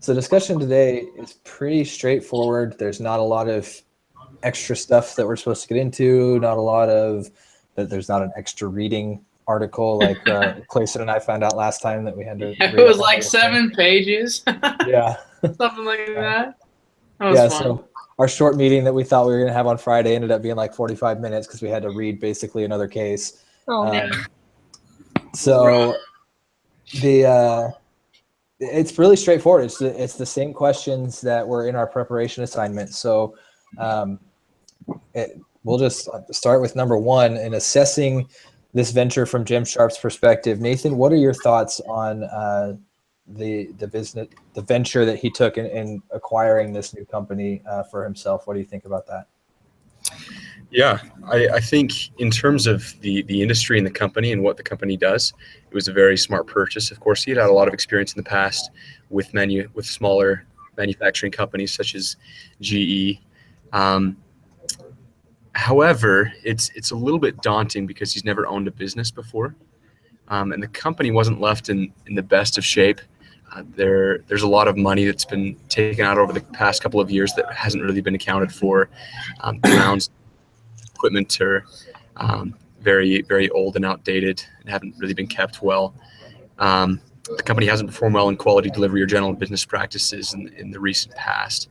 So the discussion today is pretty straightforward. There's not a lot of extra stuff that we're supposed to get into. Not a lot of that. There's not an extra reading article like Clayson and I found out last time that we had to It read was up on like everything. 7 pages, Yeah. something like that. That was Yeah. fun. So our short meeting that we thought we were going to have on Friday ended up being like 45 minutes because we had to read basically another case. Oh, man. So it's really straightforward. It's the same questions that were in our preparation assignment. So we'll just start with number one in assessing this venture from Jim Sharpe's perspective. Nathan, what are your thoughts on the business, the venture that he took in acquiring this new company for himself? What do you think about that? Yeah, I think in terms of the industry and the company and what the company does, it was a very smart purchase. Of course, he had a lot of experience in the past with smaller manufacturing companies such as GE. However, it's a little bit daunting because he's never owned a business before, and the company wasn't left in the best of shape. There's a lot of money that's been taken out over the past couple of years that hasn't really been accounted for. Grounds equipment are very, very old and outdated and haven't really been kept well. The company hasn't performed well in quality delivery or general business practices in the recent past.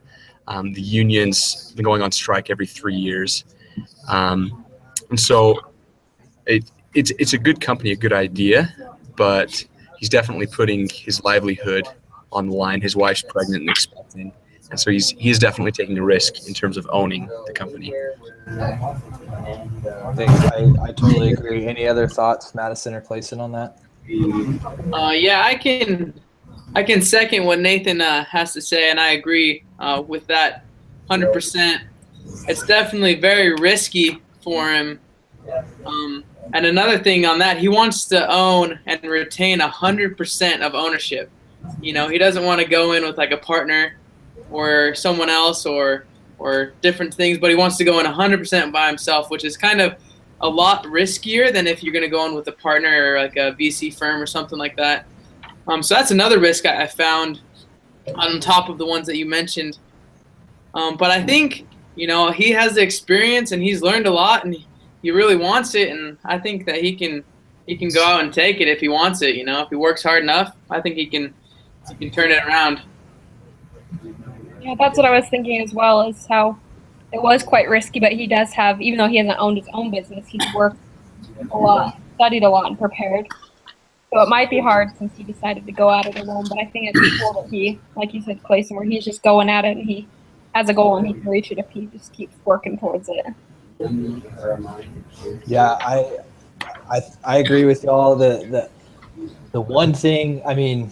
The union's been going on strike every 3 years. And so it's a good company, a good idea, but he's definitely putting his livelihood on the line. His wife's pregnant and expecting. And so he's definitely taking a risk in terms of owning the company. I totally agree. Any other thoughts, Madison or Clayson, on that? Yeah, I can second what Nathan has to say, and I agree with that 100%. It's definitely very risky for him. And another thing on that, he wants to own and retain 100% of ownership. You know, he doesn't want to go in with like a partner or someone else or different things, but he wants to go in 100% by himself, which is kind of a lot riskier than if you're going to go in with a partner or like a VC firm or something like that. So that's another risk I found on top of the ones that you mentioned. But I think, you know, he has the experience and he's learned a lot and he really wants it. And I think that he can go out and take it if he wants it. You know, if he works hard enough, I think he can turn it around. Yeah, that's what I was thinking as well, is how it was quite risky, but he does have, even though he hasn't owned his own business, he's worked a lot, studied a lot, and prepared. So it might be hard since he decided to go at it alone, but I think it's cool that he, like you said, Clayson, where he's just going at it and he has a goal and he can reach it if he just keeps working towards it. Yeah, I agree with y'all. The one thing, I mean,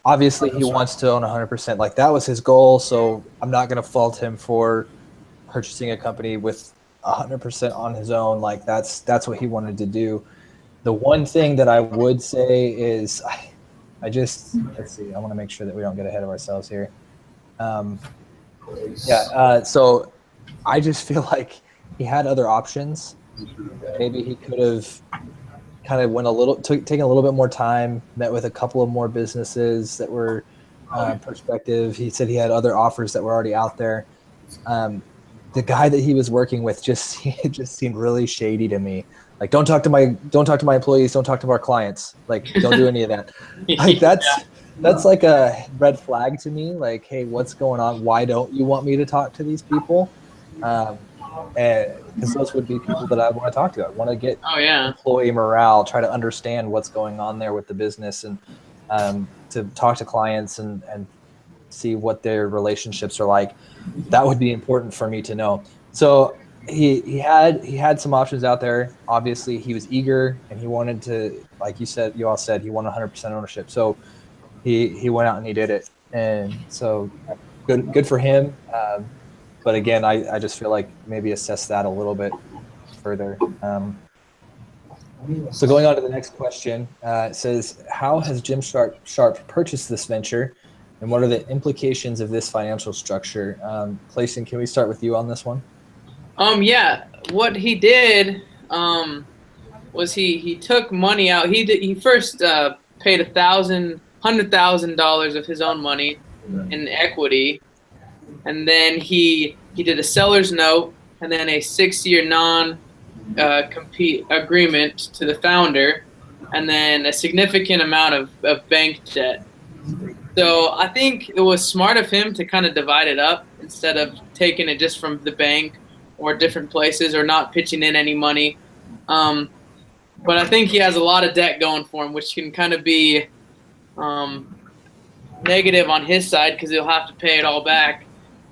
obviously he wants to own 100%. Like that was his goal, so I'm not going to fault him for purchasing a company with 100% on his own. Like that's what he wanted to do. The one thing that I would say is let's see, I want to make sure that we don't get ahead of ourselves here. So I just feel like he had other options. Maybe he could have kind of taken a little bit more time, met with a couple of more businesses that were prospective. He said he had other offers that were already out there. The guy that he was working with just seemed really shady to me. Like, don't talk to my employees, don't talk to our clients. Like, don't do any of that. Like that's like a red flag to me. Like, hey, what's going on? Why don't you want me to talk to these people? Because those would be people that I want to talk to. I want to get employee morale, try to understand what's going on there with the business, and to talk to clients and see what their relationships are like. That would be important for me to know. So he had some options out there. Obviously, he was eager and he wanted to, like you all said, he wanted 100% ownership. So he went out and he did it, and so good for him. But again, I just feel like maybe assess that a little bit further. So going on to the next question, it says, how has Jim Sharpe purchased this venture, and what are the implications of this financial structure? Clayson, can we start with you on this one? Yeah, what he did was he took money out. He first paid $100,000 of his own money in equity, and then he did a seller's note, and then a 6-year non-compete agreement to the founder, and then a significant amount of bank debt. So I think it was smart of him to kind of divide it up instead of taking it just from the bank or different places or not pitching in any money. But I think he has a lot of debt going for him, which can kind of be negative on his side because he'll have to pay it all back,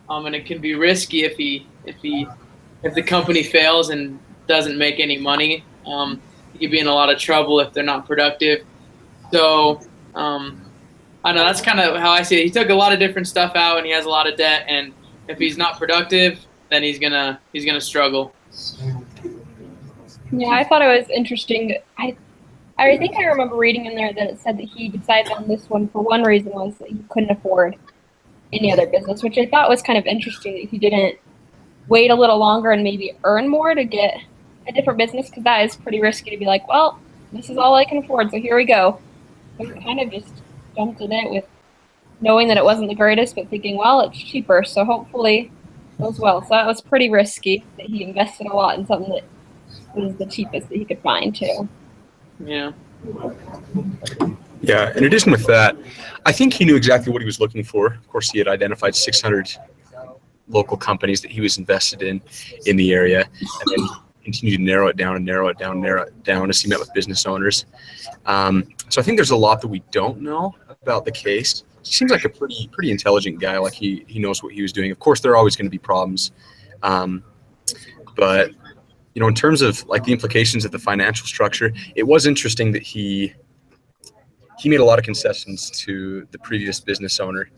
and it can be risky if the company fails and doesn't make any money. He could be in a lot of trouble if they're not productive. So I know that's kind of how I see it. He took a lot of different stuff out, and he has a lot of debt. And if he's not productive, then he's gonna struggle. Yeah, I thought it was interesting. I think I remember reading in there that it said that he decided on this one for one reason was that he couldn't afford any other business, which I thought was kind of interesting that he didn't wait a little longer and maybe earn more to get a different business, because that is pretty risky to be like, well, this is all I can afford, so here we go. But he kind of just jumped in it with knowing that it wasn't the greatest, but thinking, well, it's cheaper, so hopefully it goes well. So that was pretty risky that he invested a lot in something that was the cheapest that he could find too. Yeah. Yeah. In addition with that, I think he knew exactly what he was looking for. Of course, he had identified 600 local companies that he was invested in the area, and then continued to narrow it down as he met with business owners. So I think there's a lot that we don't know about the case. He seems like a pretty intelligent guy. Like he knows what he was doing. Of course, there are always going to be problems, but in terms of like the implications of the financial structure, it was interesting that he made a lot of concessions to the previous business owner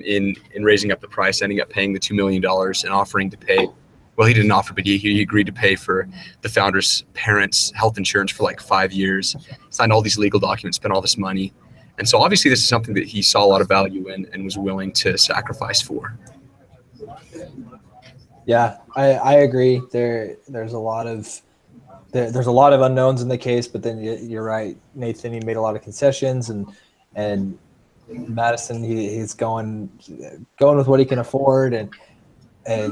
in raising up the price, ending up paying the $2 million and offering to pay. Well, he didn't offer, but he agreed to pay for the founder's parents' health insurance for like 5 years, signed all these legal documents, spent all this money. And so obviously this is something that he saw a lot of value in and was willing to sacrifice for. Yeah, I agree. There's a lot of unknowns in the case, but then you're right, Nathan. He made a lot of concessions, and Madison he's going with what he can afford, and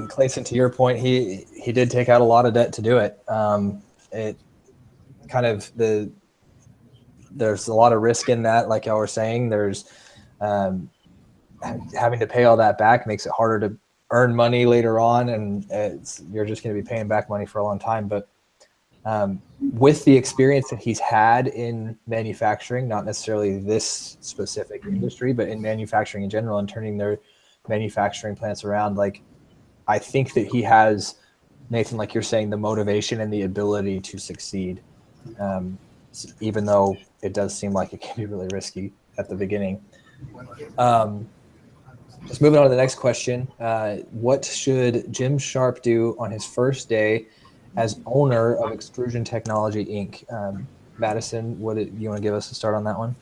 Clayson, to your point, he did take out a lot of debt to do it. It kind of there's a lot of risk in that, like y'all were saying. There's having to pay all that back makes it harder to earn money later on, and you're just going to be paying back money for a long time. But with the experience that he's had in manufacturing, not necessarily this specific industry, but in manufacturing in general and turning their manufacturing plants around, like I think that he has, Nathan, like you're saying, the motivation and the ability to succeed, even though it does seem like it can be really risky at the beginning. Just moving on to the next question. What should Jim Sharpe do on his first day as owner of Extrusion Technology, Inc.? Madison, do you want to give us a start on that one?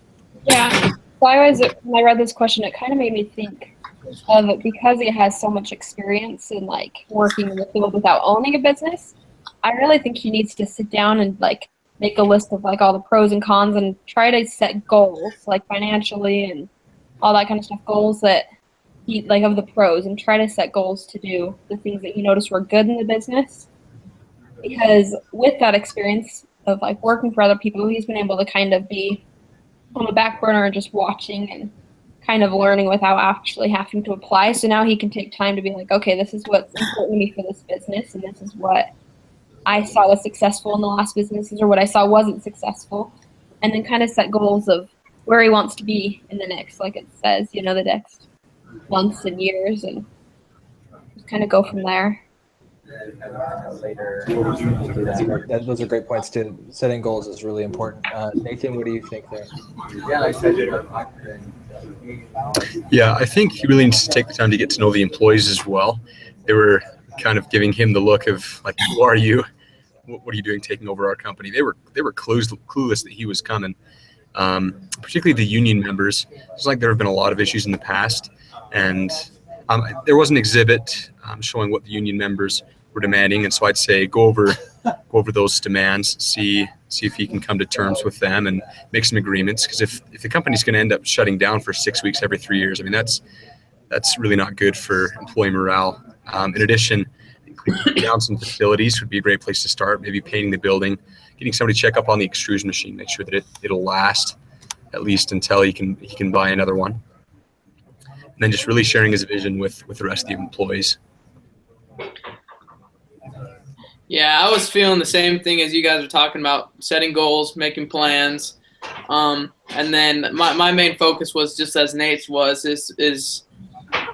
Yeah. So when I read this question, it kind of made me think of it because he has so much experience in like working in the field without owning a business. I really think he needs to sit down and like make a list of like all the pros and cons and try to set goals like financially and all that kind of stuff, goals that he like of the pros, and try to set goals to do the things that he noticed were good in the business. Because with that experience of like working for other people, he's been able to kind of be on the back burner and just watching and kind of learning without actually having to apply. So now he can take time to be like, okay, this is what's important to me for this business, and this is what I saw was successful in the last businesses, or what I saw wasn't successful, and then kind of set goals of where he wants to be in the next, like it says, the next months and years, and just kind of go from there. Those are great points too. Setting goals is really important. Nathan, what do you think there? Yeah, I think he really needs to take the time to get to know the employees as well. They were kind of giving him the look of like, who are you? What are you doing taking over our company? They were clueless that he was coming. Particularly the union members. It's like there have been a lot of issues in the past, and there was an exhibit showing what the union members were demanding, and so I'd say go over those demands, see if he can come to terms with them and make some agreements. Because if the company's going to end up shutting down for 6 weeks every 3 years, I mean that's that's really not good for employee morale. In addition, cleaning down some facilities would be a great place to start. Maybe painting the building, getting somebody to check up on the extrusion machine, make sure that it'll last at least until he can buy another one. And then just really sharing his vision with the rest of the employees. Yeah, I was feeling the same thing as you guys are talking about, setting goals, making plans. And then my main focus was, just as Nate's was, is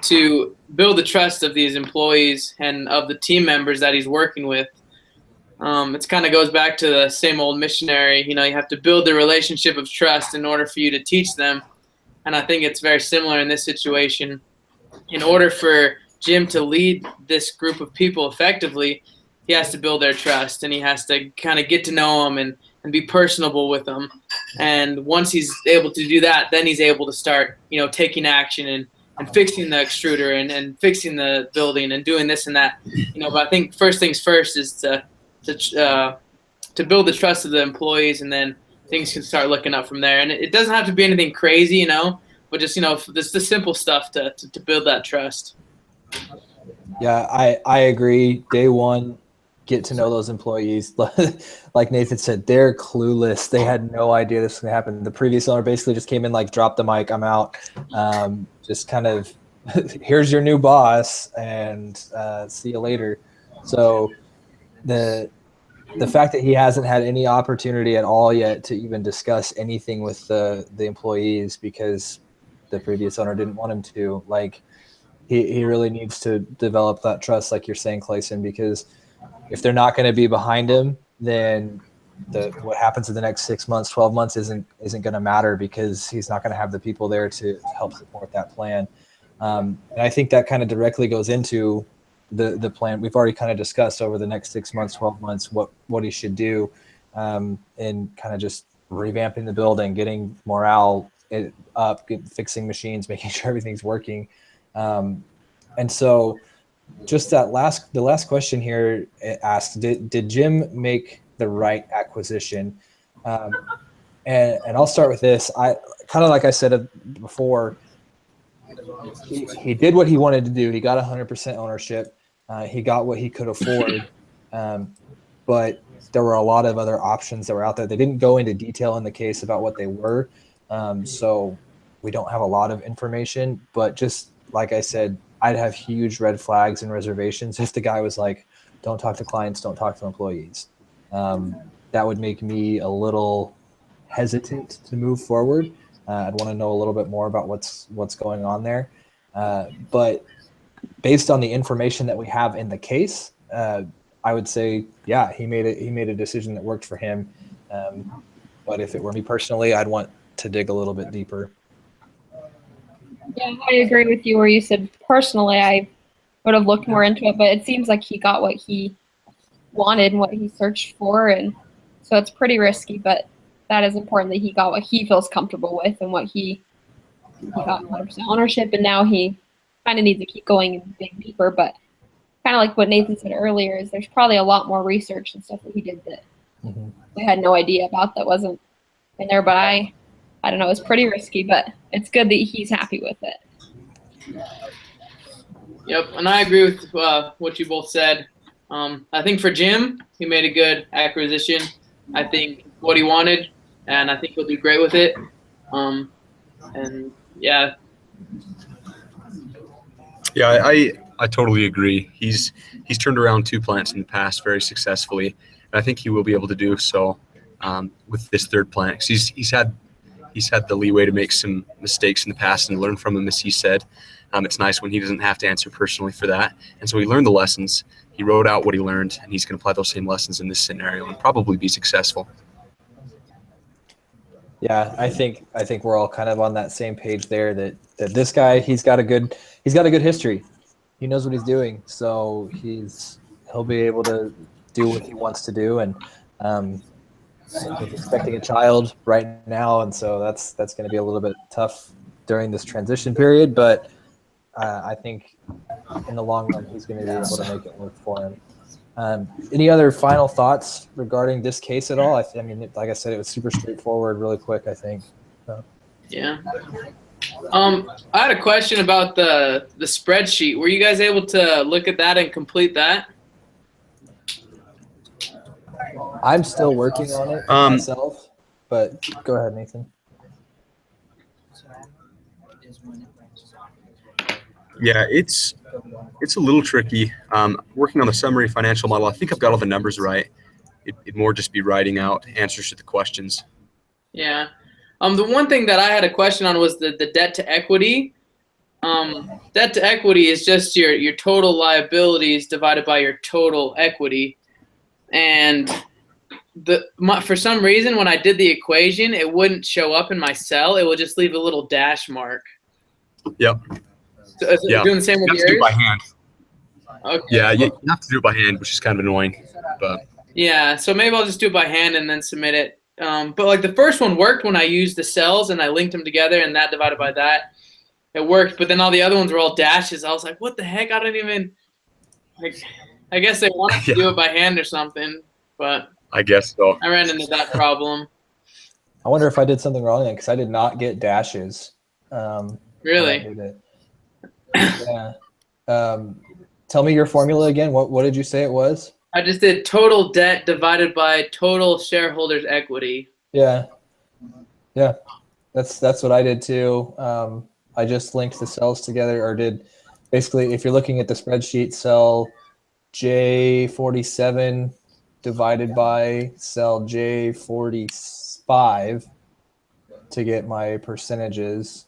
to build the trust of these employees and of the team members that he's working with. It kind of goes back to the same old missionary. You have to build the relationship of trust in order for you to teach them. And I think it's very similar in this situation. In order for Jim to lead this group of people effectively, he has to build their trust, and he has to kind of get to know them and be personable with them. And once he's able to do that, then he's able to start, taking action and fixing the extruder and fixing the building and doing this and that. But I think first things first is to build the trust of the employees, and then things can start looking up from there. And it doesn't have to be anything crazy, but just, this the simple stuff to build that trust. Yeah, I agree. Day one, get to know those employees. Like Nathan said, they're clueless. They had no idea this was going to happen. The previous owner basically just came in, like, drop the mic, I'm out. Just kind of, here's your new boss, and see you later. So the fact that he hasn't had any opportunity at all yet to even discuss anything with the employees because the previous owner didn't want him to, like, he really needs to develop that trust, like you're saying, Clayson, because if they're not going to be behind him, then what happens in the next 6 months, 12 months isn't going to matter, because he's not going to have the people there to help support that plan. And I think that kind of directly goes into the plan we've already kind of discussed over the next 6 months, 12 months, what he should do, in kind of just revamping the building, getting morale up, fixing machines, making sure everything's working. And so just the last question here asked, did Jim make the right acquisition? And I'll start with this. I kind of, like I said before, he did what he wanted to do. He got 100% ownership. He got what he could afford. But there were a lot of other options that were out there. They didn't go into detail in the case about what they were. So we don't have a lot of information, but just like I said, I'd have huge red flags and reservations if the guy was like, don't talk to clients, don't talk to employees. That would make me a little hesitant to move forward. I'd want to know a little bit more about what's going on there. But based on the information that we have in the case, I would say, yeah, he made a decision that worked for him. But if it were me personally, I'd want to dig a little bit deeper. Yeah, I agree with you where you said personally I would have looked more into it, but it seems like he got what he wanted and what he searched for, and so it's pretty risky, but that is important that he got what he feels comfortable with and what he got 100% ownership, and now he kind of needs to keep going and dig deeper. But kind of like what Nathan said earlier, is there's probably a lot more research and stuff that he did that we had no idea about that wasn't in there, but I don't know, it's pretty risky, but it's good that he's happy with it. Yep, and I agree with what you both said. I think for Jim, he made a good acquisition. I think what he wanted, and I think he'll do great with it. And yeah. Yeah, I totally agree. He's turned around 2 plants in the past very successfully, and I think he will be able to do so with this 3rd plant. 'Cause he's had the leeway to make some mistakes in the past and learn from them, as he said. It's nice when he doesn't have to answer personally for that. And so he learned the lessons. He wrote out what he learned, and he's going to apply those same lessons in this scenario and probably be successful. Yeah, I think we're all kind of on that same page there, that this guy, he's got a good history. He knows what he's doing. So he'll be able to do what he wants to do. And he's expecting a child right now, and so that's going to be a little bit tough during this transition period. But I think in the long run, he's going to be able to make it work for him. Any other final thoughts regarding this case at all? I mean, like I said, it was super straightforward, really quick, I think. So. Yeah. I had a question about the spreadsheet. Were you guys able to look at that and complete that? I'm still working on it myself, but go ahead, Nathan. Yeah, it's a little tricky. Working on the summary financial model, I think I've got all the numbers right. It'd more just be writing out answers to the questions. Yeah. The one thing that I had a question on was the debt to equity. Debt to equity is just your total liabilities divided by your total equity. And for some reason, when I did the equation, it wouldn't show up in my cell. It would just leave a little dash mark. Yep. So is it doing the same with yours? You have to do it by hand. Okay. Yeah, you have to do it by hand, which is kind of annoying. But yeah, so maybe I'll just do it by hand and then submit it. But like the first one worked when I used the cells and I linked them together and that divided by that. It worked, but then all the other ones were all dashes. I was like, what the heck? I don't even like. I guess they wanted to do it by hand or something, but I guess so. I ran into that problem. I wonder if I did something wrong because I did not get dashes. Really? Yeah. Tell me your formula again. What did you say it was? I just did total debt divided by total shareholders' equity. Yeah. Yeah. That's what I did too. I just linked the cells together, or did basically, if you're looking at the spreadsheet, cell J47 divided by cell J45 to get my percentages.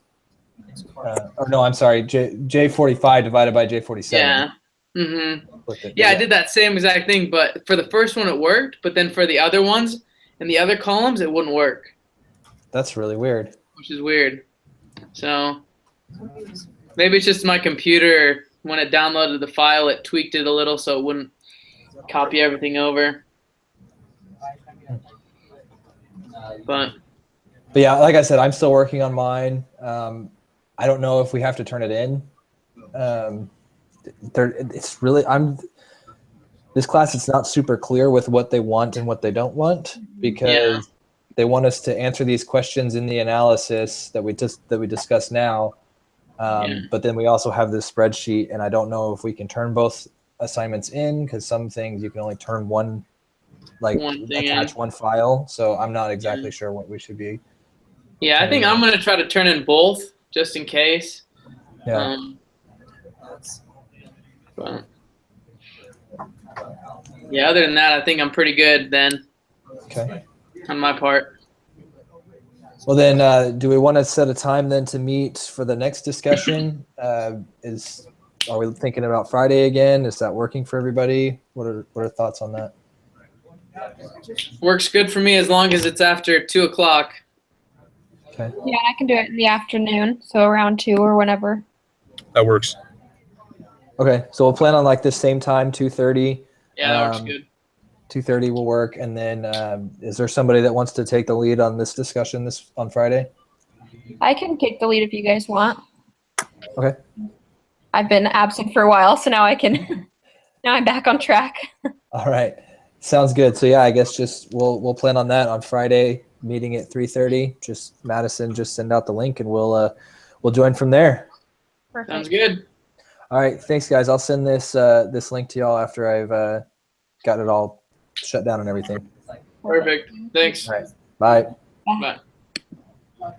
Or no, I'm sorry, J45 divided by J47. Yeah. Yeah, I did that same exact thing, but for the first one it worked, but then for the other ones and the other columns it wouldn't work. That's really weird. Which is weird. So maybe it's just my computer, when it downloaded the file, it tweaked it a little so it wouldn't copy everything over. But yeah, like I said, I'm still working on mine. I don't know if we have to turn it in. It's really, this class, it's not super clear with what they want and what they don't want, because they want us to answer these questions in the analysis that we discussed now. But then we also have this spreadsheet, and I don't know if we can turn both assignments in, because some things you can only turn one, attach one file. So I'm not exactly sure what we should be. Yeah, I think I'm going to try to turn in both just in case. Yeah. But yeah, other than that, I think I'm pretty good then. Okay. On my part. Well, then, do we want to set a time then to meet for the next discussion? Are we thinking about Friday again? Is that working for everybody? What are thoughts on that? Works good for me as long as it's after 2 o'clock. Okay. Yeah, I can do it in the afternoon, so around 2 or whenever. That works. Okay, so we'll plan on like the same time, 2:30. Yeah, that works good. 2:30 will work. And then is there somebody that wants to take the lead on this discussion on Friday? I can take the lead if you guys want. Okay. I've been absent for a while, so now I can. Now I'm back on track. All right, sounds good. So yeah, I guess just we'll plan on that on Friday, meeting at 3:30. Just Madison, just send out the link, and we'll join from there. Perfect. Sounds good. All right, thanks guys. I'll send this link to y'all after I've got it all shut down and everything. Perfect. Thanks. All right. Bye. Bye.